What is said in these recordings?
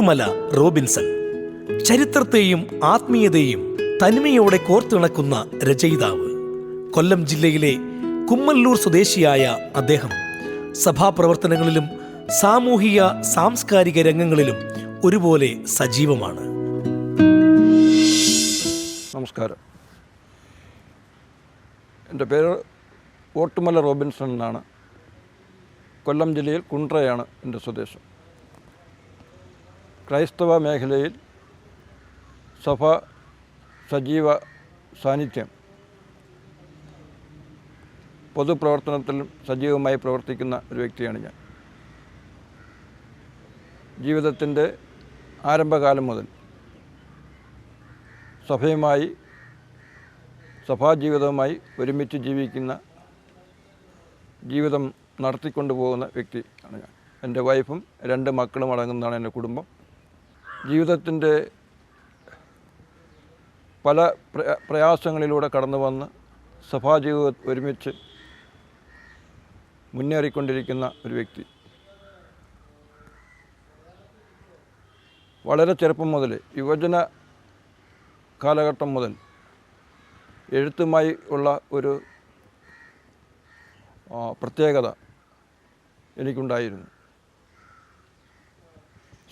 Ottumala Robinson. ചരിത്രത്തെയും ആത്മീയതയും തനിമയോടെ കോർത്തിണക്കുന്ന രചയിതാവ്. കൊല്ലം ജില്ലയിലെ കുമ്മല്ലൂർ സ്വദേശിയായ അദ്ദേഹം സഭാപ്രവർത്തനങ്ങളിലും സാമൂഹിക സാംസ്കാരിക രംഗങ്ങളിലും ഒരുപോലെ സജീവമാണ്. നമസ്കാരം. എൻ്റെ പേര് ഓട്ടുമല റോബിൻസൺ എന്നാണ്. കൊല്ലം ജില്ലയിൽ കുണ്ട്രയാണ് എൻ്റെ സ്വദേശം. ക്രൈസ്തവ മേഖലയിൽ സഭ സജീവ സാന്നിധ്യം, പൊതുപ്രവർത്തനത്തിലും സജീവമായി പ്രവർത്തിക്കുന്ന ഒരു വ്യക്തിയാണ് ഞാൻ. ജീവിതത്തിൻ്റെ ആരംഭകാലം മുതൽ സഭയുമായി സഭാജീവിതവുമായി ഒരുമിച്ച് ജീവിതം നടത്തിക്കൊണ്ടു പോകുന്ന വ്യക്തിയാണ് ഞാൻ. എൻ്റെ വൈഫും 2 മക്കളും അടങ്ങുന്നതാണ് എൻ്റെ കുടുംബം. ജീവിതത്തിൻ്റെ പല പ്രയാസങ്ങളിലൂടെ കടന്നു വന്ന് സഭാജീവിതം ഒരുമിച്ച് മുന്നേറിക്കൊണ്ടിരിക്കുന്ന ഒരു വ്യക്തി. വളരെ ചെറുപ്പം മുതൽ, യുവജന കാലഘട്ടം മുതൽ എഴുത്തുമായി ഉള്ള ഒരു പ്രത്യേകത എനിക്കുണ്ടായിരുന്നു.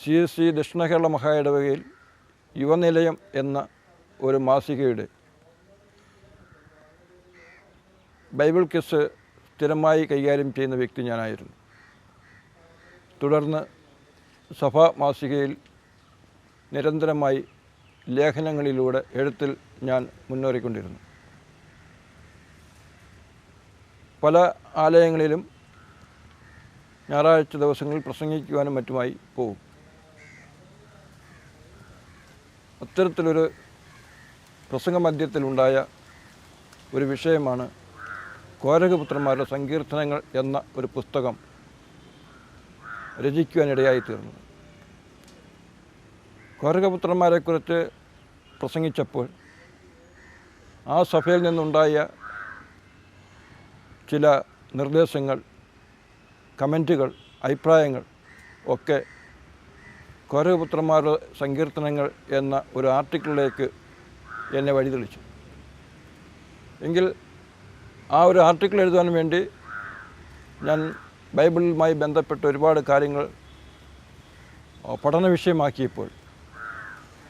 CSC ദക്ഷിണ കേരള മഹായിടവകയിൽ യുവനിലയം എന്ന ഒരു മാസികയുടെ ബൈബിൾ ക്വിസ് സ്ഥിരമായി കൈകാര്യം ചെയ്യുന്ന വ്യക്തി ഞാനായിരുന്നു. തുടർന്ന് സഭാ മാസികയിൽ നിരന്തരമായി ലേഖനങ്ങളിലൂടെ എഴുത്തിൽ ഞാൻ മുന്നേറിക്കൊണ്ടിരുന്നു. പല ആലയങ്ങളിലും ഞായറാഴ്ച ദിവസങ്ങളിൽ പ്രസംഗിക്കുവാനും മറ്റുമായി പോകും. അത്തരത്തിലൊരു പ്രസംഗ മധ്യത്തിലുണ്ടായ ഒരു വിഷയമാണ് കോരകപുത്രന്മാരുടെ സങ്കീർത്തനങ്ങൾ എന്ന ഒരു പുസ്തകം രചിക്കുവാനിടയായി തീർന്നത്. കോരകപുത്രന്മാരെക്കുറിച്ച് പ്രസംഗിച്ചപ്പോൾ ആ സഭയിൽ നിന്നുണ്ടായ ചില നിർദ്ദേശങ്ങൾ, കമൻറ്റുകൾ, അഭിപ്രായങ്ങൾ ഒക്കെ കോരകപുത്രന്മാരുടെ സങ്കീർത്തനങ്ങൾ എന്ന ഒരു ആർട്ടിക്കിളിലേക്ക് എന്നെ വഴിതെളിച്ചു. എങ്കിൽ ആ ഒരു ആർട്ടിക്കിൾ എഴുതാൻ വേണ്ടി ഞാൻ ബൈബിളുമായി ബന്ധപ്പെട്ട ഒരുപാട് കാര്യങ്ങൾ പഠന വിഷയമാക്കിയപ്പോൾ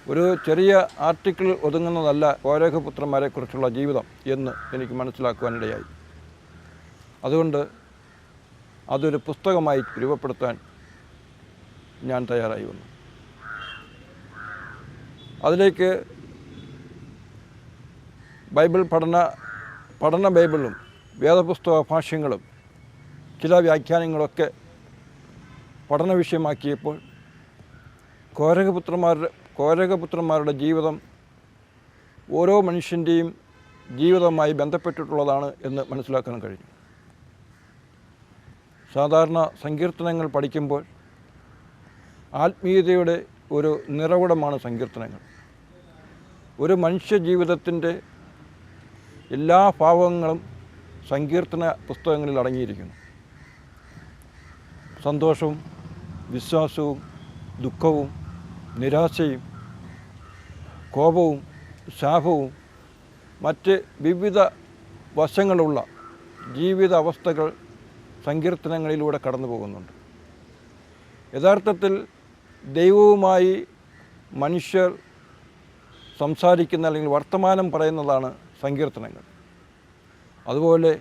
ഒരു ചെറിയ ആർട്ടിക്കിൾ ഒതുങ്ങുന്നതല്ല കോരകപുത്രന്മാരെക്കുറിച്ചുള്ള ജീവിതം എന്ന് എനിക്ക് മനസ്സിലാക്കുവാനിടയായി. അതുകൊണ്ട് അതൊരു പുസ്തകമായി രൂപപ്പെടുത്താൻ ഞാൻ തയ്യാറായി വന്നു. അതിലേക്ക് ബൈബിൾ പഠന ബൈബിളും വേദപുസ്തക ഭാഷ്യങ്ങളും ചില വ്യാഖ്യാനങ്ങളൊക്കെ പഠന വിഷയമാക്കിയപ്പോൾ കോരകപുത്രന്മാരുടെ ജീവിതം ഓരോ മനുഷ്യൻ്റെയും ജീവിതവുമായി ബന്ധപ്പെട്ടിട്ടുള്ളതാണ് എന്ന് മനസ്സിലാക്കാൻ കഴിഞ്ഞു. സാധാരണ സങ്കീർത്തനങ്ങൾ പഠിക്കുമ്പോൾ ആത്മീയതയുടെ ഒരു നിറകുടമാണ് സങ്കീർത്തനങ്ങൾ. ഒരു മനുഷ്യ ജീവിതത്തിൻ്റെ എല്ലാ ഭാവങ്ങളും സങ്കീർത്തന പുസ്തകങ്ങളിൽ അടങ്ങിയിരിക്കുന്നു. സന്തോഷവും വിശ്വാസവും ദുഃഖവും നിരാശയും കോപവും ശാപവും മറ്റ് വിവിധ വശങ്ങളുള്ള ജീവിത അവസ്ഥകൾ സങ്കീർത്തനങ്ങളിലൂടെ കടന്നു പോകുന്നുണ്ട്. യഥാർത്ഥത്തിൽ ദൈവവുമായി മനുഷ്യർ സംസാരിക്കുന്ന അല്ലെങ്കിൽ വർത്തമാനം പറയുന്നതാണ് സങ്കീർത്തനങ്ങൾ. അതുപോലെ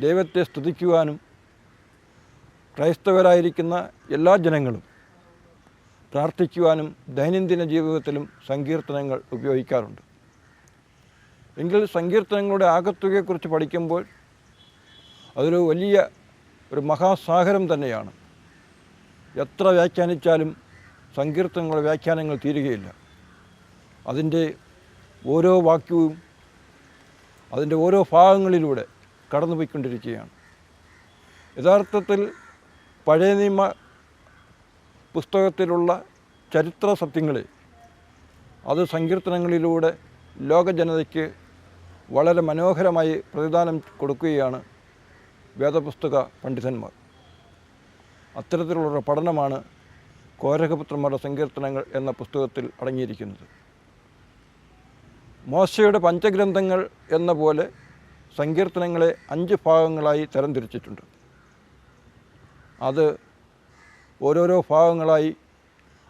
ദൈവത്തെ സ്തുതിക്കുവാനും ക്രൈസ്തവരായിരിക്കുന്ന എല്ലാ ജനങ്ങളും പ്രാർത്ഥിക്കുവാനും ദൈനംദിന ജീവിതത്തിലും സങ്കീർത്തനങ്ങൾ ഉപയോഗിക്കാറുണ്ട്. എങ്കിൽ സങ്കീർത്തനങ്ങളുടെ ആകത്തുകയെക്കുറിച്ച് പഠിക്കുമ്പോൾ അതൊരു വലിയ ഒരു മഹാസാഗരം തന്നെയാണ്. എത്ര വ്യാഖ്യാനിച്ചാലും സങ്കീർത്തനങ്ങളുടെ വ്യാഖ്യാനങ്ങൾ തീരുകയില്ല. അതിൻ്റെ ഓരോ വാക്യവും അതിൻ്റെ ഓരോ ഭാഗങ്ങളിലൂടെ കടന്നുപോയിക്കൊണ്ടിരിക്കുകയാണ്. യഥാർത്ഥത്തിൽ പഴയ നിയമ പുസ്തകത്തിലുള്ള ചരിത്ര സത്യങ്ങളെ അത് സങ്കീർത്തനങ്ങളിലൂടെ ലോകജനതയ്ക്ക് വളരെ മനോഹരമായി പ്രതിദാനം കൊടുക്കുകയാണ് വേദപുസ്തക പണ്ഡിതന്മാർ. അത്തരത്തിലുള്ള പഠനമാണ് കോരഹപുത്രന്മാരുടെ സങ്കീർത്തനങ്ങൾ എന്ന പുസ്തകത്തിൽ അടങ്ങിയിരിക്കുന്നത്. മോശയുടെ പഞ്ചഗ്രന്ഥങ്ങൾ എന്ന പോലെ സങ്കീർത്തനങ്ങളെ 5 ഭാഗങ്ങളായി തരംതിരിച്ചിട്ടുണ്ട്. അത് ഓരോരോ ഭാഗങ്ങളായി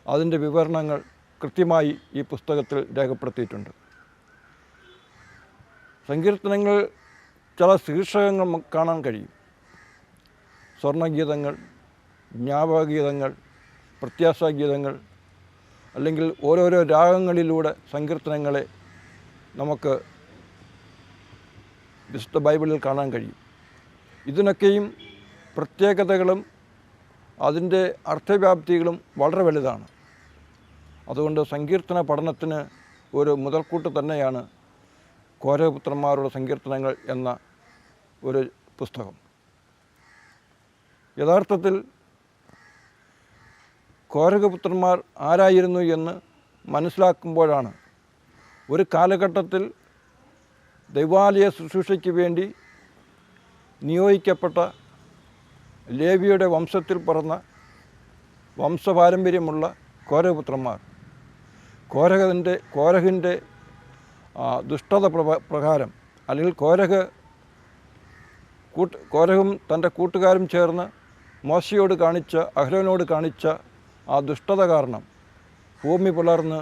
അതിൻ്റെ വിവരണങ്ങൾ കൃത്യമായി ഈ പുസ്തകത്തിൽ രേഖപ്പെടുത്തിയിട്ടുണ്ട്. സങ്കീർത്തനങ്ങൾ ചില ശീർഷകങ്ങൾ നമുക്ക് കാണാൻ കഴിയും. സ്വർണ്ണഗീതങ്ങൾ, ജ്ഞാപകഗീതങ്ങൾ, പ്രത്യാശാഗീതങ്ങൾ, അല്ലെങ്കിൽ ഓരോരോ രാഗങ്ങളിലൂടെ സങ്കീർത്തനങ്ങളെ നമുക്ക് വിശുദ്ധ ബൈബിളിൽ കാണാൻ കഴിയും. ഇതിനൊക്കെയും പ്രത്യേകതകളും അതിൻ്റെ അർത്ഥവ്യാപ്തികളും വളരെ വലുതാണ്. അതുകൊണ്ട് സങ്കീർത്തന പഠനത്തിന് ഒരു മുതൽക്കൂട്ട് തന്നെയാണ് കോരഹപുത്രന്മാരുടെ സങ്കീർത്തനങ്ങൾ എന്ന ഒരു പുസ്തകം. യഥാർത്ഥത്തിൽ കോരഹപുത്രന്മാർ ആരായിരുന്നു എന്ന് മനസ്സിലാക്കുമ്പോഴാണ് ഒരു കാലഘട്ടത്തിൽ ദൈവാലയ ശുശ്രൂഷയ്ക്ക് വേണ്ടി നിയോഗിക്കപ്പെട്ട ലേവിയുടെ വംശത്തിൽ പിറന്ന വംശപാരമ്പര്യമുള്ള കോരഹപുത്രന്മാർ കോരഹിൻ്റെ ദുഷ്ടത പ്രകാരം, അല്ലെങ്കിൽ കോരഹും തൻ്റെ കൂട്ടുകാരും ചേർന്ന് അഹ്രോനോട് കാണിച്ച ആ ദുഷ്ടത കാരണം ഭൂമി പുലർന്ന്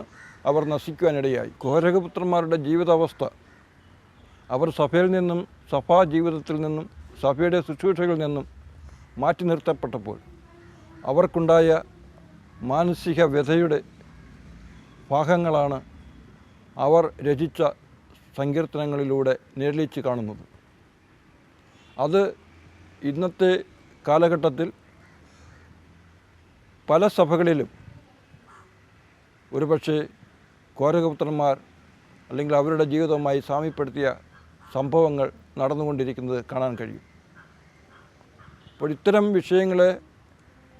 അവർ നശിക്കുവാനിടയായി. കോരഹപുത്രന്മാരുടെ ജീവിതാവസ്ഥ, അവർ സഭയിൽ നിന്നും സഭാ ജീവിതത്തിൽ നിന്നും സഭയുടെ ശുശ്രൂഷകളിൽ നിന്നും മാറ്റി നിർത്തപ്പെട്ടപ്പോൾ അവർക്കുണ്ടായ മാനസിക വ്യഥയുടെ ഭാഗങ്ങളാണ് അവർ രചിച്ച സങ്കീർത്തനങ്ങളിലൂടെ നിഴലിച്ച് കാണുന്നത്. അത് ഇന്നത്തെ കാലഘട്ടത്തിൽ പല സഭകളിലും ഒരുപക്ഷെ കോരഹപുത്രന്മാർ അല്ലെങ്കിൽ അവരുടെ ജീവിതവുമായി സാമ്യപ്പെടുത്തിയ സംഭവങ്ങൾ നടന്നുകൊണ്ടിരിക്കുന്നത് കാണാൻ കഴിയും. അപ്പോൾ ഇത്തരം വിഷയങ്ങളെ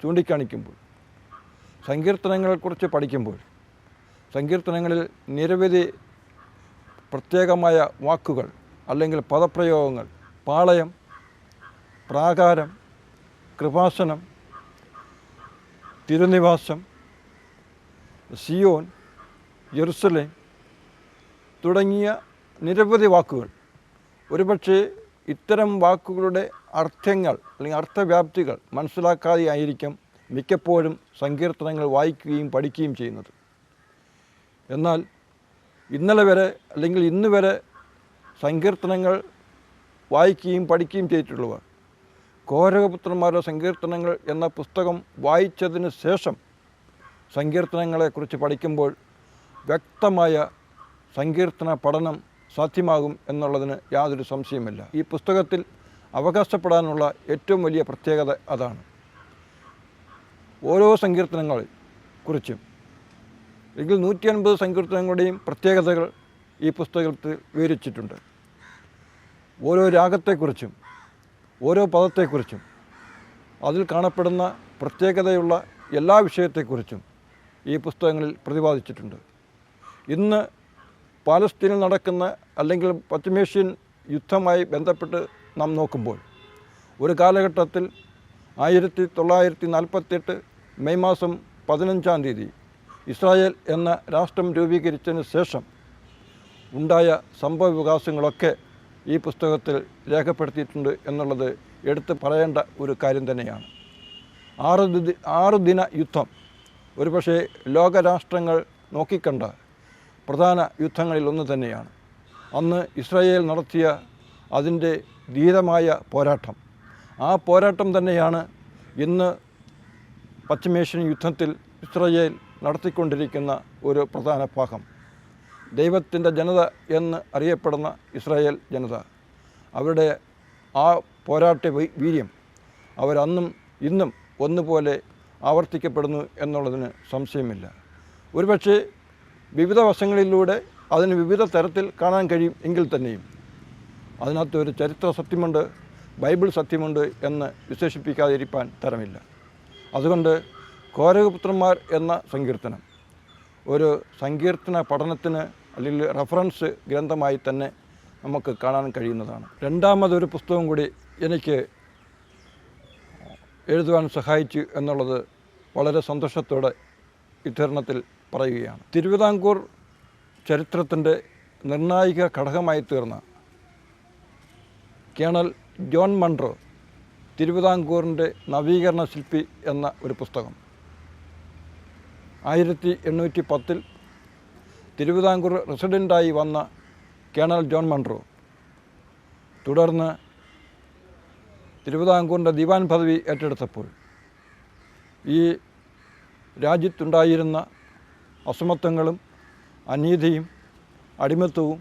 ചൂണ്ടിക്കാണിക്കുമ്പോൾ, സങ്കീർത്തനങ്ങളെക്കുറിച്ച് പഠിക്കുമ്പോൾ, സങ്കീർത്തനങ്ങളിൽ നിരവധി പ്രത്യേകമായ വാക്കുകൾ അല്ലെങ്കിൽ പദപ്രയോഗങ്ങൾ, പാളയം, പ്രാകാരം, കൃപാസനം, തിരുനിവാസം, സിയോൻ, യെരുസലേം തുടങ്ങിയ നിരവധി വാക്കുകൾ, ഒരുപക്ഷെ ഇത്തരം വാക്കുകളുടെ അർത്ഥങ്ങൾ അല്ലെങ്കിൽ അർത്ഥവ്യാപ്തികൾ മനസ്സിലാക്കാതെ ആയിരിക്കും മിക്കപ്പോഴും സങ്കീർത്തനങ്ങൾ വായിക്കുകയും പഠിക്കുകയും ചെയ്യുന്നത്. എന്നാൽ ഇന്നലെ വരെ അല്ലെങ്കിൽ ഇന്ന് വരെ സങ്കീർത്തനങ്ങൾ വായിക്കുകയും പഠിക്കുകയും ചെയ്തിട്ടുള്ളവർ കോരഹപുത്രന്മാരുടെ സങ്കീർത്തനങ്ങൾ എന്ന പുസ്തകം വായിച്ചതിന് ശേഷം സങ്കീർത്തനങ്ങളെക്കുറിച്ച് പഠിക്കുമ്പോൾ വ്യക്തമായ സങ്കീർത്തന പഠനം സാധ്യമാകും എന്നുള്ളതിന് യാതൊരു സംശയമില്ല. ഈ പുസ്തകത്തിൽ അവകാശപ്പെടാനുള്ള ഏറ്റവും വലിയ പ്രത്യേകത അതാണ്. ഓരോ സങ്കീർത്തനങ്ങളെ കുറിച്ചും എങ്കിൽ 150 സങ്കീർത്തനങ്ങളുടെയും പ്രത്യേകതകൾ ഈ പുസ്തകത്തിൽ വിവരിച്ചിട്ടുണ്ട്. ഓരോ രാഗത്തെക്കുറിച്ചും ഓരോ പദത്തെക്കുറിച്ചും അതിൽ കാണപ്പെടുന്ന പ്രത്യേകതയുള്ള എല്ലാ വിഷയത്തെക്കുറിച്ചും ഈ പുസ്തകങ്ങളിൽ പ്രതിപാദിച്ചിട്ടുണ്ട്. ഇന്ന് പാലസ്തീനിൽ നടക്കുന്ന അല്ലെങ്കിൽ പശ്ചിമേഷ്യൻ യുദ്ധവുമായി ബന്ധപ്പെട്ട് നാം നോക്കുമ്പോൾ ഒരു കാലഘട്ടത്തിൽ 1948 മെയ് മാസം 15-ാം തീയതി ഇസ്രായേൽ എന്ന രാഷ്ട്രം രൂപീകരിച്ചതിന് ശേഷം ഉണ്ടായ സംഭവ വികാസങ്ങളൊക്കെ ഈ പുസ്തകത്തിൽ രേഖപ്പെടുത്തിയിട്ടുണ്ട് എന്നുള്ളത് എടുത്ത് പറയേണ്ട ഒരു കാര്യം തന്നെയാണ്. 6 ദിന യുദ്ധം ഒരുപക്ഷെ ലോകരാഷ്ട്രങ്ങൾ നോക്കിക്കണ്ട പ്രധാന യുദ്ധങ്ങളിൽ ഒന്ന് തന്നെയാണ്. അന്ന് ഇസ്രായേൽ നടത്തിയ അതിൻ്റെ ധീരമായ പോരാട്ടം, ആ പോരാട്ടം തന്നെയാണ് ഇന്ന് പശ്ചിമേഷ്യൻ യുദ്ധത്തിൽ ഇസ്രായേൽ നടത്തിക്കൊണ്ടിരിക്കുന്ന ഒരു പ്രധാന ഭാഗം. ദൈവത്തിൻ്റെ ജനത എന്ന് അറിയപ്പെടുന്ന ഇസ്രായേൽ ജനത, അവരുടെ ആ പോരാട്ട വീര്യം അവരന്നും ഇന്നും ഒന്നുപോലെ ആവർത്തിക്കപ്പെടുന്നു എന്നുള്ളതിന് സംശയമില്ല. ഒരുപക്ഷെ വിവിധ വശങ്ങളിലൂടെ അതിന് വിവിധ തരത്തിൽ കാണാൻ കഴിയും എങ്കിൽ തന്നെയും അതിനകത്ത് ഒരു ചരിത്ര സത്യമുണ്ട്, ബൈബിൾ സത്യമുണ്ട് എന്ന് വിശേഷിപ്പിക്കാതിരിക്കാൻ തരമില്ല. അതുകൊണ്ട് കോരഹപുത്രന്മാർ എന്ന സങ്കീർത്തനം ഒരു സങ്കീർത്തന പഠനത്തിന് അല്ലെങ്കിൽ റഫറൻസ് ഗ്രന്ഥമായി തന്നെ നമുക്ക് കാണാൻ കഴിയുന്നതാണ്. രണ്ടാമതൊരു പുസ്തകം കൂടി എനിക്ക് എഴുതുവാൻ സഹായിച്ചു എന്നുള്ളത് വളരെ സന്തോഷത്തോടെ ഇത്തരുണത്തിൽ പറയുകയാണ്. തിരുവിതാംകൂർ ചരിത്രത്തിൻ്റെ നിർണായക ഘടകമായി തീർന്ന കേണൽ ജോൺ മൺട്രോ തിരുവിതാംകൂറിൻ്റെ നവീകരണ ശില്പി എന്ന ഒരു പുസ്തകം 1810 തിരുവിതാംകൂർ റെസിഡൻ്റായി വന്ന കേണൽ ജോൺ മൺട്രോ തുടർന്ന് തിരുവിതാംകൂറിൻ്റെ ദിവാൻ പദവി ഏറ്റെടുത്തപ്പോൾ ഈ രാജ്യത്തുണ്ടായിരുന്ന അസമത്വങ്ങളും അനീതിയും അടിമത്തവും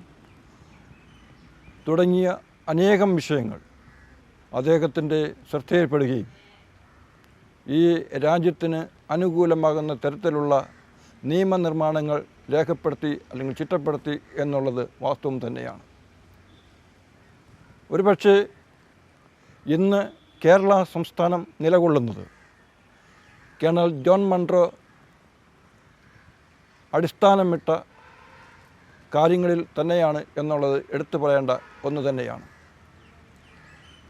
തുടങ്ങിയ അനേകം വിഷയങ്ങൾ അദ്ദേഹത്തിൻ്റെ ശ്രദ്ധയിൽപ്പെടുകയും ഈ രാജ്യത്തിന് അനുകൂലമാകുന്ന തരത്തിലുള്ള നിയമനിർമ്മാണങ്ങൾ രേഖപ്പെടുത്തി അല്ലെങ്കിൽ ചിട്ടപ്പെടുത്തി എന്നുള്ളത് വാസ്തവം തന്നെയാണ്. ഒരുപക്ഷെ ഇന്ന് കേരള സംസ്ഥാനം നിലകൊള്ളുന്നത് കേണൽ ജോൺ മൺട്രോ അടിസ്ഥാനമിട്ട കാര്യങ്ങളിൽ തന്നെയാണ് എന്നുള്ളത് എടുത്തു പറയേണ്ട ഒന്ന് തന്നെയാണ്.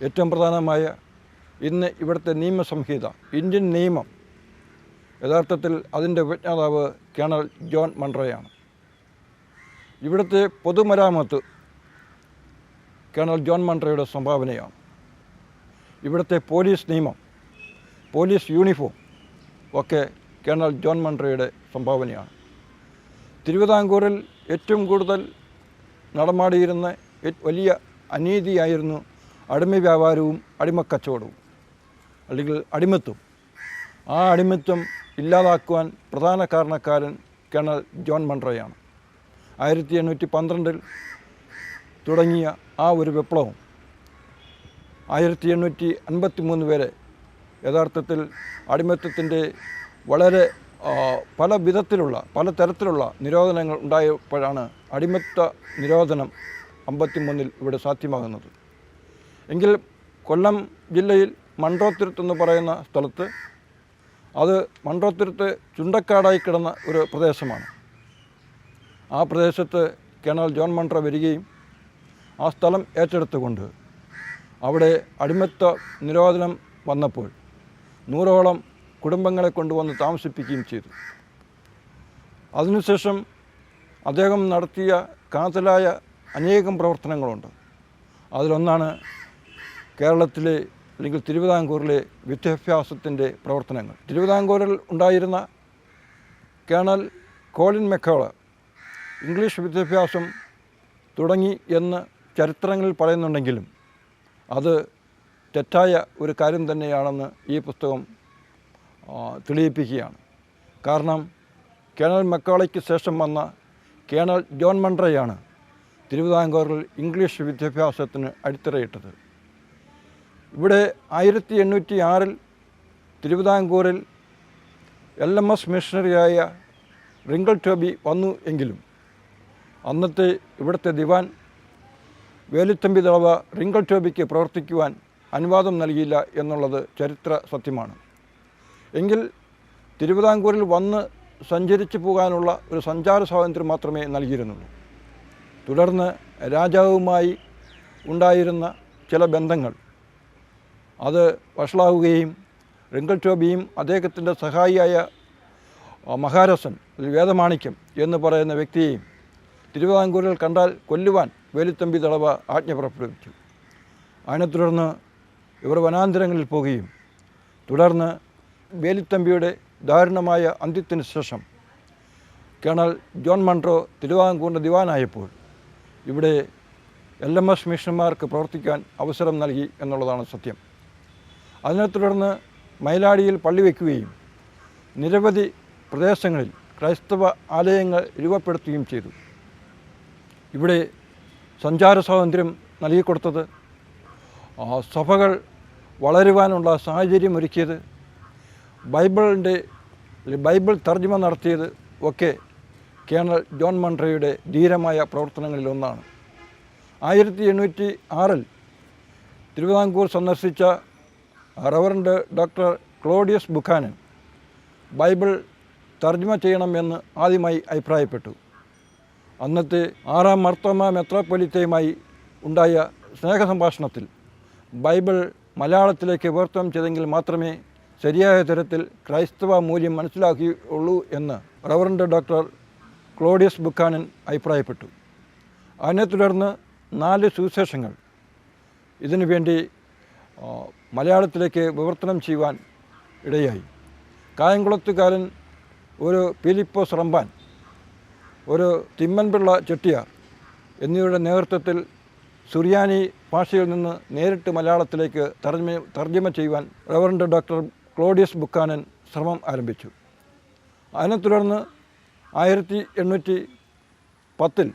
ഏറ്റവും പ്രധാനമായ ഇന്ന് ഇവിടുത്തെ നിയമസംഹിത, ഇന്ത്യൻ നിയമം, യഥാർത്ഥത്തിൽ അതിൻ്റെ ഉപജ്ഞാതാവ് കേണൽ ജോൺ മൺട്രോയാണ്. ഇവിടുത്തെ പൊതുമരാമത്ത് കേണൽ ജോൺ മൺട്രോയുടെ സംഭാവനയാണ്. ഇവിടുത്തെ പോലീസ് നിയമം, പോലീസ് യൂണിഫോം ഒക്കെ കേണൽ ജോൺ മൺട്രോയുടെ സംഭാവനയാണ്. തിരുവിതാംകൂറിൽ ഏറ്റവും കൂടുതൽ നടമാടിയിരുന്ന വലിയ അനീതിയായിരുന്നു അടിമ വ്യാപാരവും അടിമക്കച്ചവടവും അല്ലെങ്കിൽ അടിമത്വം. ആ അടിമത്വം ഇല്ലാതാക്കുവാൻ പ്രധാന കാരണക്കാരൻ കേണൽ ജോൺ മൺട്രോയാണ്. 1812 തുടങ്ങിയ ആ ഒരു വിപ്ലവം 1853 വരെ യഥാർത്ഥത്തിൽ അടിമത്തത്തിൻ്റെ വളരെ പല തരത്തിലുള്ള നിരോധനങ്ങൾ ഉണ്ടായപ്പോഴാണ് അടിമത്ത നിരോധനം 53 ഇവിടെ സാധ്യമാകുന്നത്. എങ്കിൽ കൊല്ലം ജില്ലയിൽ മൺട്രോത്തുരുത്ത് എന്ന് പറയുന്ന സ്ഥലത്ത്, അത് മൺട്രോത്തുരുത്ത് ചുണ്ടക്കാടായി കിടന്ന ഒരു പ്രദേശമാണ്. ആ പ്രദേശത്ത് കേണൽ ജോൺ മൺട്രോ വരികയും ആ സ്ഥലം ഏറ്റെടുത്തുകൊണ്ട് അവിടെ അടിമത്ത നിരോധനം വന്നപ്പോൾ 100ഓളം കുടുംബങ്ങളെ കൊണ്ടുവന്ന് താമസിപ്പിക്കുകയും ചെയ്തു. അതിനുശേഷം അദ്ദേഹം നടത്തിയ കാതലായ അനേകം പ്രവർത്തനങ്ങളുണ്ട്. അതിലൊന്നാണ് കേരളത്തിലെ അല്ലെങ്കിൽ തിരുവിതാംകൂറിലെ വിദ്യാഭ്യാസത്തിൻ്റെ പ്രവർത്തനങ്ങൾ. തിരുവിതാംകൂറിൽ ഉണ്ടായിരുന്ന കേണൽ കോളിൻ മെക്കോള ഇംഗ്ലീഷ് വിദ്യാഭ്യാസം തുടങ്ങി എന്ന് ചരിത്രങ്ങളിൽ പറയുന്നുണ്ടെങ്കിലും അത് തെറ്റായ ഒരു കാര്യം തന്നെയാണെന്ന് ഈ പുസ്തകം തെളിയിപ്പിക്കുകയാണ്. കാരണം കേണൽ മെക്കോളയ്ക്ക് ശേഷം വന്ന കേണൽ ജോൺ മൺട്രോയാണ് തിരുവിതാംകൂറിൽ ഇംഗ്ലീഷ് വിദ്യാഭ്യാസത്തിന് അടിത്തറയിട്ടത്. ഇവിടെ 1806 തിരുവിതാംകൂറിൽ LMS മിഷണറിയായ റിങ്കിൾ ടോബി വന്നു എങ്കിലും അന്നത്തെ ഇവിടുത്തെ ദിവാൻ വേലുത്തമ്പി ദളവ റിങ്കിൾ ടോബിക്ക് പ്രവർത്തിക്കുവാൻ അനുവാദം നൽകിയില്ല എന്നുള്ളത് ചരിത്ര സത്യമാണ്. എങ്കിൽ തിരുവിതാംകൂറിൽ വന്ന് സഞ്ചരിച്ചു പോകാനുള്ള ഒരു സഞ്ചാര സ്വാതന്ത്ര്യം മാത്രമേ നൽകിയിരുന്നുള്ളൂ. തുടർന്ന് രാജാവുമായി ഉണ്ടായിരുന്ന ചില ബന്ധങ്ങൾ അത് വഷളാവുകയും റിങ്കിൾ ടോബിയും അദ്ദേഹത്തിൻ്റെ സഹായിയായ മഹാരസൻ വേദമാണിക്യം എന്ന് പറയുന്ന വ്യക്തിയെയും തിരുവിതാംകൂറിൽ കണ്ടാൽ കൊല്ലുവാൻ വേലുത്തമ്പി ദളവ ആജ്ഞ പുറപ്പെടുവിച്ചു. അതിനെ തുടർന്ന് ഇവർ വനാന്തരങ്ങളിൽ പോവുകയും തുടർന്ന് വേലുത്തമ്പിയുടെ ദാരുണമായ അന്ത്യത്തിന് ശേഷം കേണൽ ജോൺ മൺട്രോ തിരുവിതാംകൂറിൻ്റെ ദിവാനായപ്പോൾ ഇവിടെ LMS മിഷണന്മാർക്ക് പ്രവർത്തിക്കാൻ അവസരം നൽകി എന്നുള്ളതാണ് സത്യം. അതിനെ തുടർന്ന് മയിലാടിയിൽ പള്ളി വയ്ക്കുകയും നിരവധി പ്രദേശങ്ങളിൽ ക്രൈസ്തവ ആലയങ്ങൾ രൂപപ്പെടുത്തുകയും ചെയ്തു. ഇവിടെ സഞ്ചാര സ്വാതന്ത്ര്യം നൽകിക്കൊടുത്തത്, സഭകൾ വളരുവാനുള്ള സാഹചര്യം ഒരുക്കിയത്, ബൈബിൾ തർജ്ജമ നടത്തിയത് ഒക്കെ കേണൽ ജോൺ മൺട്രോയുടെ ധീരമായ പ്രവർത്തനങ്ങളിലൊന്നാണ്. 1806 തിരുവിതാംകൂർ സന്ദർശിച്ച reverend doctor Claudius Buchanan Bible തർജ്ജമ ചെയ്യണമെന്ന് ആദ്യമായി അഭിപ്രായപ്പെട്ടു. അന്നത്തെ 6ാം മാർത്തോമാ മെത്രാപ്പൊലീത്തയുമായി ഉണ്ടായ സ്നേഹസംഭാഷണത്തിൽ ബൈബിൾ മലയാളത്തിലേക്ക് വിവർത്തനം ചെയ്തെങ്കിൽ മാത്രമേ ശരിയായ തരത്തിൽ ക്രൈസ്തവ മൂല്യം മനസ്സിലാക്കിയുള്ളൂ എന്ന് റവറൻഡ് ഡോക്ടർ ക്ലോഡിയസ് ബുക്കാനൻ അഭിപ്രായപ്പെട്ടു. അതിനെ തുടർന്ന് 4 സുവിശേഷങ്ങൾ ഇതിനു വേണ്ടി മലയാളത്തിലേക്ക് വിവർത്തനം ചെയ്യുവാൻ ഇടയായി. കായംകുളത്തുകാരൻ ഒരു ഫിലിപ്പോസ് റമ്പാൻ, ഒരു തിമ്മൻപിള്ള ചെട്ടിയാർ എന്നിവരുടെ നേതൃത്വത്തിൽ സുറിയാനി ഭാഷയിൽ നിന്ന് നേരിട്ട് മലയാളത്തിലേക്ക് തർജ്ജമ ചെയ്യുവാൻ റവറൻഡ് ഡോക്ടർ ക്ലോഡിയസ് ബുക്കാനൻ ശ്രമം ആരംഭിച്ചു. അതിനെ തുടർന്ന് 1810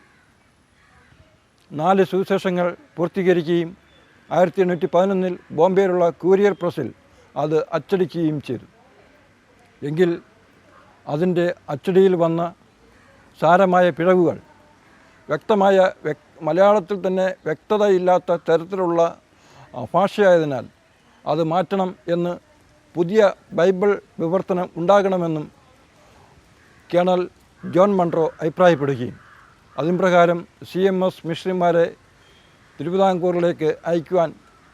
4 സുവിശേഷങ്ങൾ പൂർത്തീകരിക്കുകയും 1811 ബോംബെയിലുള്ള കൂരിയർ പ്രസ്സിൽ അത് അച്ചടിക്കുകയും ചെയ്തു. എങ്കിൽ അതിൻ്റെ അച്ചടിയിൽ വന്ന സാരമായ പിഴവുകൾ മലയാളത്തിൽ തന്നെ വ്യക്തതയില്ലാത്ത തരത്തിലുള്ള ഭാഷയായതിനാൽ അത് മാറ്റണം എന്ന് പുതിയ ബൈബിൾ വിവർത്തനം ഉണ്ടാകണമെന്നും കേണൽ ജോൺ മൺട്രോ അഭിപ്രായപ്പെടുകയും അതിന് പ്രകാരം CMS മിഷണറിമാരെ തിരുവിതാംകൂറിലേക്ക് അയക്കുവാൻ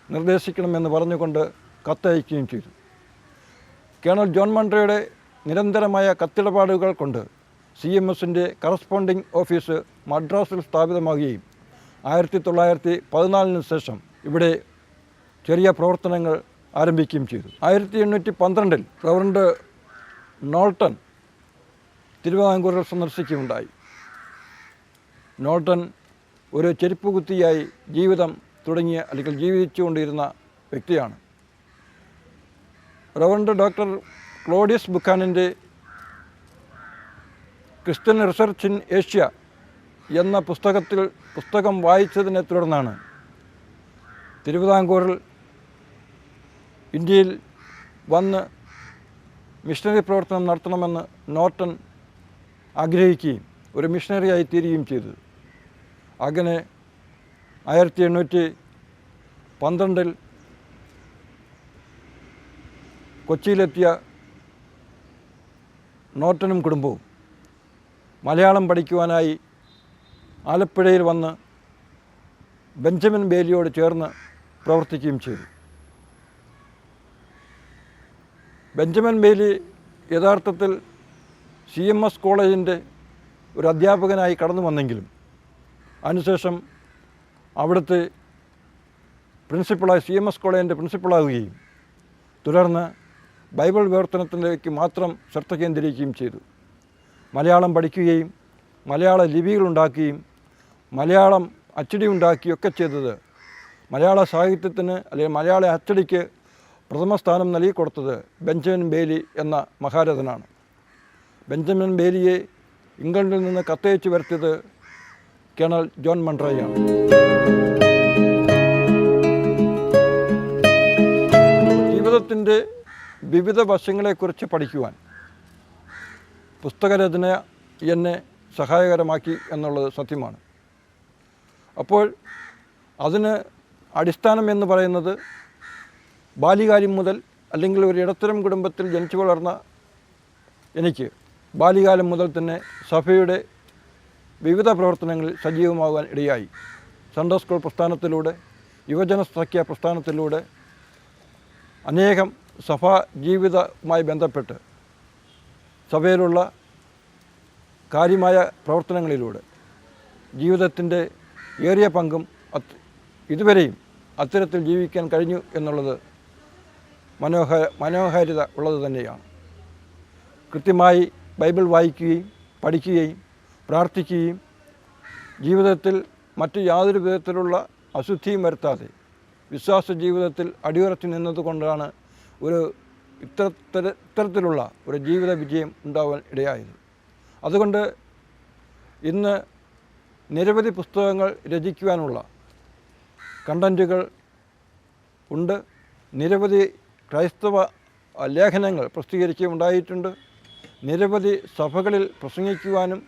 നിർദ്ദേശിക്കണമെന്ന് പറഞ്ഞുകൊണ്ട് കത്തയക്കുകയും ചെയ്തു. കേണൽ ജോൺ മൺട്രോയുടെ നിരന്തരമായ കത്തിടപാടുകൾ കൊണ്ട് CMSൻ്റെ കറസ്പോണ്ടിങ് ഓഫീസ് മദ്രാസിൽ സ്ഥാപിതമാകുകയും 1914 ശേഷം ഇവിടെ ചെറിയ പ്രവർത്തനങ്ങൾ ആരംഭിക്കുകയും ചെയ്തു. 1812 റവറൻഡ് നോൾട്ടൺ തിരുവിതാംകൂറിൽ സന്ദർശിക്കുകയുണ്ടായി. നോൾട്ടൺ ഒരു ചെരുപ്പ് കുത്തിയായി ജീവിതം തുടങ്ങിയ അല്ലെങ്കിൽ ജീവിച്ചുകൊണ്ടിരുന്ന വ്യക്തിയാണ്. റവറൻഡ് ഡോക്ടർ ക്ലോഡിയസ് ബുക്കാനൻ്റെ ക്രിസ്ത്യൻ റിസർച്ച് ഇൻ ഏഷ്യ എന്ന പുസ്തകം വായിച്ചതിനെ തുടർന്നാണ് തിരുവിതാംകൂറിൽ ഇന്ത്യയിൽ വന്ന് മിഷണറി പ്രവർത്തനം നടത്തണമെന്ന് നോർട്ടൺ ആഗ്രഹിക്കുകയും ഒരു മിഷണറിയായി തീരുകയും ചെയ്തു. അങ്ങനെ 1812 കൊച്ചിയിലെത്തിയ നോർട്ടനും കുടുംബവും മലയാളം പഠിക്കുവാനായി ആലപ്പുഴയിൽ വന്ന് ബെഞ്ചമിൻ ബേലിയോട് ചേർന്ന് പ്രവർത്തിക്കുകയും ചെയ്തു. ബെഞ്ചമിൻ ബേലി യഥാർത്ഥത്തിൽ CMS കോളേജിൻ്റെ ഒരു അധ്യാപകനായി കടന്നു വന്നെങ്കിലും അതിനുശേഷം അവിടുത്തെ പ്രിൻസിപ്പളായി CMS കോളേജിൻ്റെ പ്രിൻസിപ്പളാവുകയും തുടർന്ന് ബൈബിൾ വിവർത്തനത്തിലേക്ക് മാത്രം ശ്രദ്ധ കേന്ദ്രീകരിക്കുകയും ചെയ്തു. മലയാളം പഠിക്കുകയും മലയാള ലിപികളുണ്ടാക്കുകയും മലയാളം അച്ചടി ഉണ്ടാക്കുകയൊക്കെ ചെയ്തത് മലയാള സാഹിത്യത്തിന് അല്ലെങ്കിൽ മലയാള അച്ചടിക്ക് പ്രഥമ സ്ഥാനം നൽകിക്കൊടുത്തത് ബെഞ്ചമിൻ ബേലി എന്ന മഹാരഥനാണ്. ബെഞ്ചമിൻ ബേലിയെ ഇംഗ്ലണ്ടിൽ നിന്ന് കത്തയച്ചു വരുത്തിയത് കേണൽ ജോൺ മൺട്രോയാണ്. ജീവിതത്തിൻ്റെ വിവിധ വശങ്ങളെക്കുറിച്ച് പഠിക്കുവാൻ പുസ്തകരചന എന്നെ സഹായകരമാക്കി എന്നുള്ളത് സത്യമാണ്. അപ്പോൾ അതിന് അടിസ്ഥാനം എന്ന് പറയുന്നത് ബാല്യകാലം മുതൽ അല്ലെങ്കിൽ ഒരു ഇടത്തരം കുടുംബത്തിൽ ജനിച്ചു വളർന്ന എനിക്ക് ബാല്യകാലം മുതൽ തന്നെ സഭയുടെ വിവിധ പ്രവർത്തനങ്ങളിൽ സജീവമാകാൻ ഇടയായി. സൺഡേ സ്കൂൾ പ്രസ്ഥാനത്തിലൂടെ, യുവജന സഖ്യ പ്രസ്ഥാനത്തിലൂടെ, അനേകം സഭാ ജീവിതവുമായി ബന്ധപ്പെട്ട് സഭയിലുള്ള കാര്യമായ പ്രവർത്തനങ്ങളിലൂടെ ജീവിതത്തിൻ്റെ ഏറിയ പങ്കും ഇതുവരെയും അത്തരത്തിൽ ജീവിക്കാൻ കഴിഞ്ഞു എന്നുള്ളത് മനോഹാരിത ഉള്ളത് തന്നെയാണ്. കൃത്യമായി ബൈബിൾ വായിക്കുകയും പഠിക്കുകയും പ്രാർത്ഥിക്കുകയും ജീവിതത്തിൽ മറ്റ് യാതൊരു വിധത്തിലുള്ള അശുദ്ധിയും വരുത്താതെ വിശ്വാസ ജീവിതത്തിൽ അടിയുറച്ചു നിന്നതുകൊണ്ടാണ് ഇത്തരത്തിലുള്ള ഒരു ജീവിത വിജയം ഉണ്ടാവാൻ ഇടയായത്. അതുകൊണ്ട് ഇന്ന് നിരവധി പുസ്തകങ്ങൾ രചിക്കുവാനുള്ള കണ്ടൻറ്റുകൾ ഉണ്ട്. നിരവധി ക്രൈസ്തവ ലേഖനങ്ങൾ പ്രസിദ്ധീകരിക്കുകയുണ്ടായിട്ടുണ്ട്. നിരവധി സഭകളിൽ പ്രസംഗിക്കുവാനും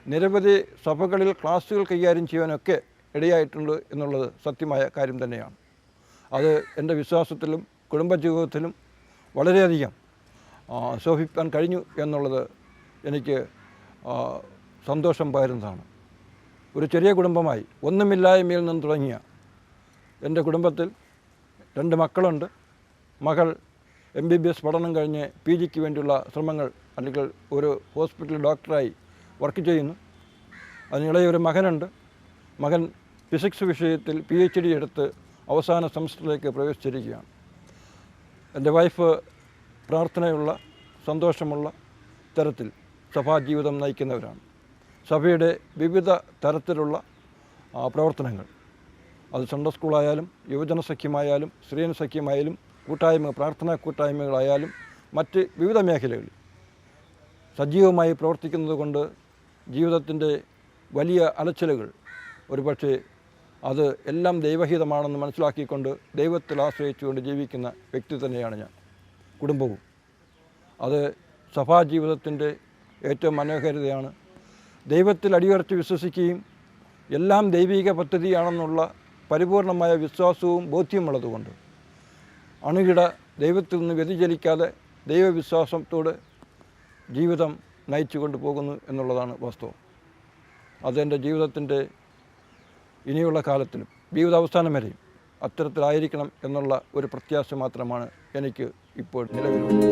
നിരവധി സഭകളിൽ ക്ലാസ്സുകൾ കൈകാര്യം ചെയ്യാനൊക്കെ ഇടയായിട്ടുണ്ട് എന്നുള്ളത് സത്യമായ കാര്യം തന്നെയാണ്. അത് എൻ്റെ വിശ്വാസത്തിലും കുടുംബജീവിതത്തിലും വളരെയധികം ശോഭിക്കാൻ കഴിഞ്ഞു എന്നുള്ളത് എനിക്ക് സന്തോഷം പകരുന്നതാണ്. ഒരു ചെറിയ കുടുംബമായി ഒന്നുമില്ലായ്മയിൽ നിന്ന് തുടങ്ങിയ എൻ്റെ കുടുംബത്തിൽ 2 മക്കളുണ്ട്. മകൾ MBBS പഠനം കഴിഞ്ഞ് PGക്ക് വേണ്ടിയുള്ള ശ്രമങ്ങൾ അല്ലെങ്കിൽ ഒരു ഹോസ്പിറ്റൽ ഡോക്ടറായി വർക്ക് ചെയ്യുന്നു. അതിനിടെ ഒരു മകനുണ്ട്. മകൻ ഫിസിക്സ് വിഷയത്തിൽ PhD എടുത്ത് അവസാന സെമസ്റ്ററിലേക്ക് പ്രവേശിച്ചിരിക്കുകയാണ്. എൻ്റെ വൈഫ് പ്രാർത്ഥനയുള്ള സന്തോഷമുള്ള തരത്തിൽ സഭാജീവിതം നയിക്കുന്നവരാണ്. സഭയുടെ വിവിധ തരത്തിലുള്ള പ്രവർത്തനങ്ങൾ, അത് സൺഡേ സ്കൂളായാലും യുവജന സഖ്യമായാലും സ്ത്രീജന സഖ്യമായാലും പ്രാർത്ഥനാ കൂട്ടായ്മകളായാലും മറ്റ് വിവിധ മേഖലകളിൽ സജീവമായി പ്രവർത്തിക്കുന്നത് കൊണ്ട് ജീവിതത്തിൻ്റെ വലിയ അലച്ചിലുകൾ ഒരുപക്ഷെ അത് എല്ലാം ദൈവഹിതമാണെന്ന് മനസ്സിലാക്കിക്കൊണ്ട് ദൈവത്തിൽ ആശ്രയിച്ചുകൊണ്ട് ജീവിക്കുന്ന വ്യക്തി തന്നെയാണ് ഞാൻ. കുടുംബവും അത് സഭാജീവിതത്തിൻ്റെ ഏറ്റവും മനോഹാരിതയാണ്. ദൈവത്തിൽ അടിയുറച്ച് വിശ്വസിക്കുകയും എല്ലാം ദൈവിക പദ്ധതിയാണെന്നുള്ള പരിപൂർണമായ വിശ്വാസവും ബോധ്യമുള്ളതുകൊണ്ട് അണുകിട ദൈവത്തിൽ നിന്ന് വ്യതിചലിക്കാതെ ദൈവവിശ്വാസത്തോട് ജീവിതം നയിച്ചു കൊണ്ടുപോകുന്നു എന്നുള്ളതാണ് വാസ്തവം. അതെൻ്റെ ജീവിതത്തിൻ്റെ ഇനിയുള്ള കാലത്തിലും ജീവിതാവസാനം വരെയും അത്തരത്തിലായിരിക്കണം എന്നുള്ള ഒരു പ്രത്യാശ മാത്രമാണ് എനിക്ക് ഇപ്പോൾ നിലവിലുള്ളത്.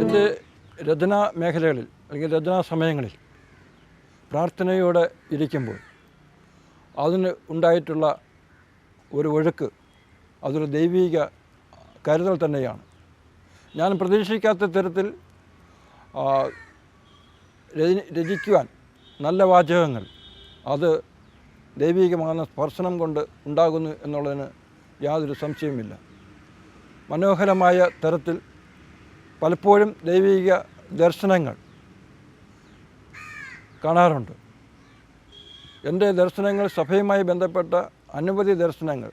എൻ്റെ രചനാ മേഖലകളിൽ അല്ലെങ്കിൽ രചനാ സമയങ്ങളിൽ പ്രാർത്ഥനയോടെ ഇരിക്കുമ്പോൾ അതിന് ഉണ്ടായിട്ടുള്ള ഒരു ഒഴുക്ക് അതൊരു ദൈവിക കരുതൽ തന്നെയാണ്. ഞാൻ പ്രതീക്ഷിക്കാത്ത തരത്തിൽ രചിക്കുവാൻ നല്ല വാചകങ്ങൾ അത് ദൈവികമാകുന്ന സ്പർശനം കൊണ്ട് ഉണ്ടാകുന്നു എന്നുള്ളതിന് യാതൊരു സംശയവുമില്ല. മനോഹരമായ തരത്തിൽ പലപ്പോഴും ദൈവിക ദർശനങ്ങൾ കാണാറുണ്ട്. എൻ്റെ ദർശനങ്ങൾ സഭയുമായി ബന്ധപ്പെട്ട അനവധി ദർശനങ്ങൾ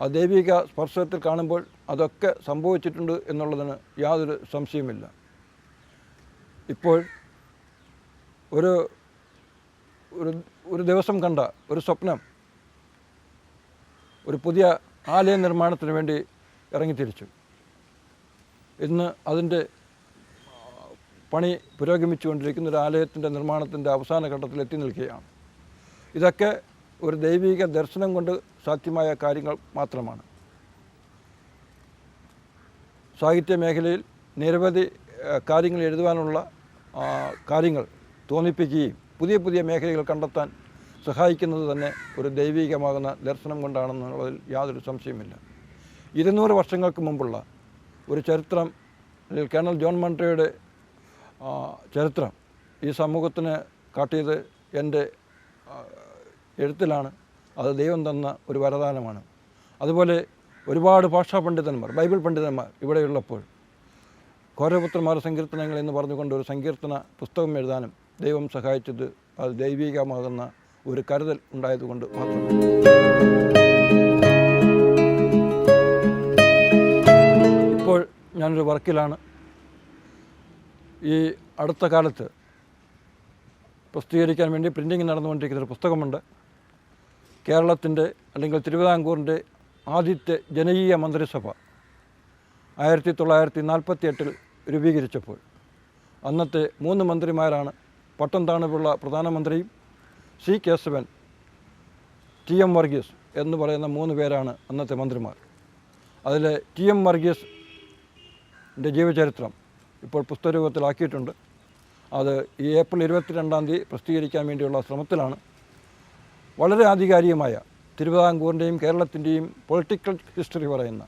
ആ ദൈവിക സ്പർശത്തിൽ കാണുമ്പോൾ അതൊക്കെ സംഭവിച്ചിട്ടുണ്ട് എന്നുള്ളതിന് യാതൊരു സംശയവുമില്ല. ഇപ്പോൾ ഒരു ദിവസം കണ്ട ഒരു സ്വപ്നം ഒരു പുതിയ ആലയ നിർമ്മാണത്തിന് വേണ്ടി ഇറങ്ങിത്തിരിച്ചു. ഇന്ന് അതിൻ്റെ പണി പുരോഗമിച്ചുകൊണ്ടിരിക്കുന്ന ഒരു ആലയത്തിൻ്റെ നിർമ്മാണത്തിൻ്റെ അവസാന ഘട്ടത്തിൽ എത്തി നിൽക്കുകയാണ്. ഇതൊക്കെ ഒരു ദൈവിക ദർശനം കൊണ്ട് സാധ്യമായ കാര്യങ്ങൾ മാത്രമാണ്. സാഹിത്യ മേഖലയിൽ നിരവധി കാര്യങ്ങൾ എഴുതുവാനുള്ള കാര്യങ്ങൾ തോന്നിപ്പിക്കുകയും പുതിയ പുതിയ മേഖലകൾ കണ്ടെത്താൻ സഹായിക്കുന്നത് തന്നെ ഒരു ദൈവികമാകുന്ന ദർശനം കൊണ്ടാണെന്നുള്ളതിൽ യാതൊരു സംശയമില്ല. 200 വർഷങ്ങൾക്ക് മുമ്പുള്ള ഒരു ചരിത്രം, കേണൽ ജോൺ മൺട്രോയുടെ ചരിത്രം ഈ സമൂഹത്തിന് കാട്ടിയത് എൻ്റെ എഴുത്തിലാണ്. അത് ദൈവം തന്ന ഒരു വരദാനമാണ്. അതുപോലെ ഒരുപാട് ഭാഷാ പണ്ഡിതന്മാർ, ബൈബിൾ പണ്ഡിതന്മാർ ഇവിടെയുള്ളപ്പോൾ ഘോരപുത്രന്മാരുടെ സങ്കീർത്തനങ്ങൾ എന്ന് പറഞ്ഞുകൊണ്ട് ഒരു സങ്കീർത്തന പുസ്തകം എഴുതാനും ദൈവം സഹായിച്ചത് അത് ദൈവികമാകുന്ന ഒരു കരുതൽ ഉണ്ടായതുകൊണ്ട് മാത്രമാണ്. ഇപ്പോൾ ഞാനൊരു വർക്കിലാണ്. ഈ അടുത്ത കാലത്ത് പ്രസിദ്ധീകരിക്കാൻ വേണ്ടി പ്രിൻറ്റിങ് നടന്നുകൊണ്ടിരിക്കുന്നൊരു പുസ്തകമുണ്ട്. കേരളത്തിൻ്റെ അല്ലെങ്കിൽ തിരുവിതാംകൂറിൻ്റെ ആദ്യത്തെ ജനകീയ മന്ത്രിസഭ 1948 രൂപീകരിച്ചപ്പോൾ അന്നത്തെ 3 മന്ത്രിമാരാണ് പട്ടം താണുപിള്ള പ്രധാനമന്ത്രിയും സി കേശവൻ, TM വർഗീസ് എന്ന് പറയുന്ന 3 പേരാണ് അന്നത്തെ മന്ത്രിമാർ. അതിൽ TM വർഗീസിൻ്റെ ജീവചരിത്രം ഇപ്പോൾ പുസ്തകരൂപത്തിലാക്കിയിട്ടുണ്ട്. അത് ഈ ഏപ്രിൽ 22-ാം തീയതി പ്രസിദ്ധീകരിക്കാൻ വേണ്ടിയുള്ള ശ്രമത്തിലാണ്. വളരെ ആധികാരികമായ തിരുവിതാംകൂറിൻ്റെയും കേരളത്തിൻ്റെയും പൊളിറ്റിക്കൽ ഹിസ്റ്ററി പറയുന്ന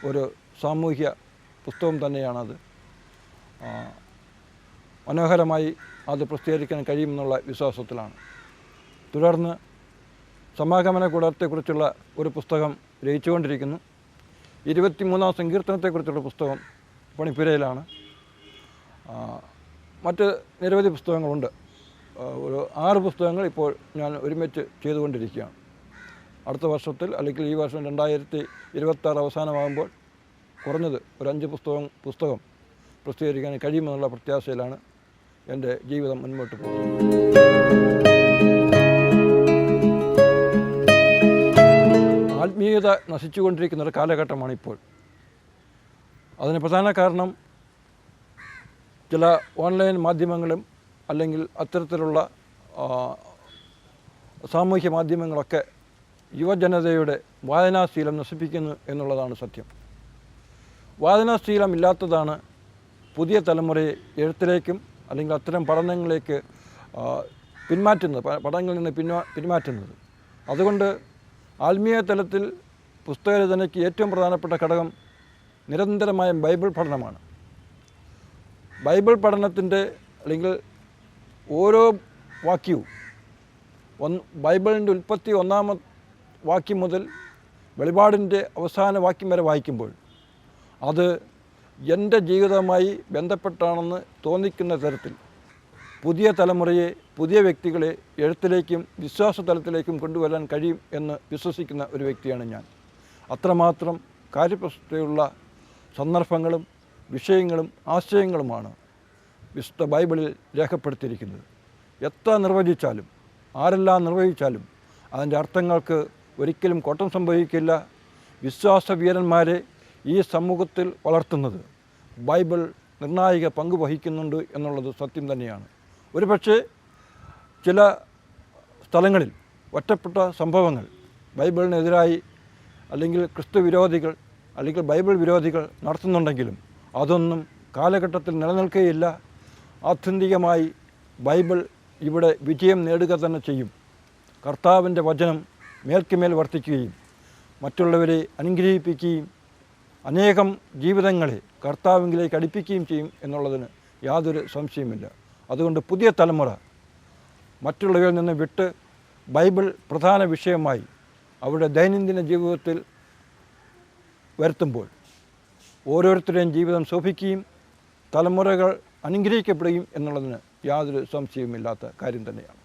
ഒരു സാമൂഹ്യ പുസ്തകം തന്നെയാണത്. മനോഹരമായി അത് പ്രസിദ്ധീകരിക്കാൻ കഴിയുമെന്നുള്ള വിശ്വാസത്തിലാണ്. തുടർന്ന് സമാഗമന കൂടാരത്തെക്കുറിച്ചുള്ള ഒരു പുസ്തകം രചിച്ചുകൊണ്ടിരിക്കുന്നു. 23-ാം സങ്കീർത്തനത്തെക്കുറിച്ചുള്ള പുസ്തകം പണിപ്പുരയിലാണ്. മറ്റ് നിരവധി പുസ്തകങ്ങളുണ്ട്. ഒരു 6 പുസ്തകങ്ങൾ ഇപ്പോൾ ഞാൻ ഒരുമിച്ച് ചെയ്തുകൊണ്ടിരിക്കുകയാണ്. അടുത്ത വർഷത്തിൽ അല്ലെങ്കിൽ ഈ വർഷം 2026 അവസാനമാകുമ്പോൾ കുറഞ്ഞത് ഒരു 5 പുസ്തകം പ്രസിദ്ധീകരിക്കാൻ കഴിയുമെന്നുള്ള പ്രത്യാശയിലാണ് എൻ്റെ ജീവിതം മുൻപോട്ട് പോകുന്നത്. ആത്മീയത നശിച്ചുകൊണ്ടിരിക്കുന്ന ഒരു കാലഘട്ടമാണിപ്പോൾ. അതിന് പ്രധാന കാരണം ചില ഓൺലൈൻ മാധ്യമങ്ങളും അല്ലെങ്കിൽ അത്തരത്തിലുള്ള സാമൂഹ്യ മാധ്യമങ്ങളൊക്കെ യുവജനതയുടെ വായനാശീലം നശിപ്പിക്കുന്നു എന്നുള്ളതാണ് സത്യം. വായനാശീലം ഇല്ലാത്തതാണ് പുതിയ തലമുറയെ എഴുത്തിലേക്കും അല്ലെങ്കിൽ അത്തരം പഠനങ്ങളിലേക്ക് പഠനങ്ങളിൽ നിന്ന് പിന്മാറ്റുന്നത്. അതുകൊണ്ട് ആത്മീയ തലത്തിൽ പുസ്തകരചനയ്ക്ക് ഏറ്റവും പ്രധാനപ്പെട്ട ഘടകം നിരന്തരമായ ബൈബിൾ പഠനമാണ്. ബൈബിൾ പഠനത്തിൻ്റെ അല്ലെങ്കിൽ ഓരോ വാക്യവും ബൈബിളിൻ്റെ ഉൽപ്പത്തി 1-ാം വാക്യം മുതൽ വെളിപാടിൻ്റെ അവസാന വാക്യം വരെ വായിക്കുമ്പോൾ അത് എൻ്റെ ജീവിതവുമായി ബന്ധപ്പെട്ടാണെന്ന് തോന്നിക്കുന്ന തരത്തിൽ പുതിയ തലമുറയെ, പുതിയ വ്യക്തികളെ എഴുത്തിലേക്കും വിശ്വാസ തലത്തിലേക്കും കൊണ്ടുവരാൻ കഴിയും എന്ന് വിശ്വസിക്കുന്ന ഒരു വ്യക്തിയാണ് ഞാൻ. അത്രമാത്രം കാര്യപ്രസക്തിയുള്ള സന്ദർഭങ്ങളും വിഷയങ്ങളും ആശയങ്ങളുമാണ് വിശുദ്ധ ബൈബിളിൽ രേഖപ്പെടുത്തിയിരിക്കുന്നത്. എത്ര നിർവചിച്ചാലും ആരെല്ലാം നിർവഹിച്ചാലും അതിൻ്റെ അർത്ഥങ്ങൾക്ക് ഒരിക്കലും കോട്ടം സംഭവിക്കില്ല. വിശ്വാസവീരന്മാരെ ഈ സമൂഹത്തിൽ വളർത്തുന്നത് ബൈബിൾ നിർണായക പങ്ക് വഹിക്കുന്നുണ്ട് എന്നുള്ളത് സത്യം തന്നെയാണ്. ഒരുപക്ഷെ ചില സ്ഥലങ്ങളിൽ ഒറ്റപ്പെട്ട സംഭവങ്ങൾ ബൈബിളിനെതിരായി അല്ലെങ്കിൽ ക്രിസ്തു വിരോധികൾ അല്ലെങ്കിൽ ബൈബിൾ വിരോധികൾ നടത്തുന്നുണ്ടെങ്കിലും അതൊന്നും കാലഘട്ടത്തിൽ നിലനിൽക്കുകയില്ല. ആത്യന്തികമായി ബൈബിൾ ഇവിടെ വിജയം നേടുക തന്നെ ചെയ്യും. കർത്താവിൻ്റെ വചനം മേൽക്കുമേൽ വർദ്ധിക്കുകയും മറ്റുള്ളവരെ അനുഗ്രഹിപ്പിക്കുകയും അനേകം ജീവിതങ്ങളെ കർത്താവിലേക്ക് അടുപ്പിക്കുകയും ചെയ്യും എന്നുള്ളതിന് യാതൊരു സംശയമില്ല. അതുകൊണ്ട് പുതിയ തലമുറ മറ്റുള്ളവരിൽ നിന്ന് വിട്ട് ബൈബിൾ പ്രധാന വിഷയമായി അവരുടെ ദൈനംദിന ജീവിതത്തിൽ വരുത്തുമ്പോൾ ഓരോരുത്തരുടെയും ജീവിതം ശോഭിക്കുകയും തലമുറകൾ അനുഗ്രഹിക്കപ്പെടുകയും എന്നുള്ളതിന് യാതൊരു സംശയവുമില്ലാത്ത കാര്യം തന്നെയാണ്.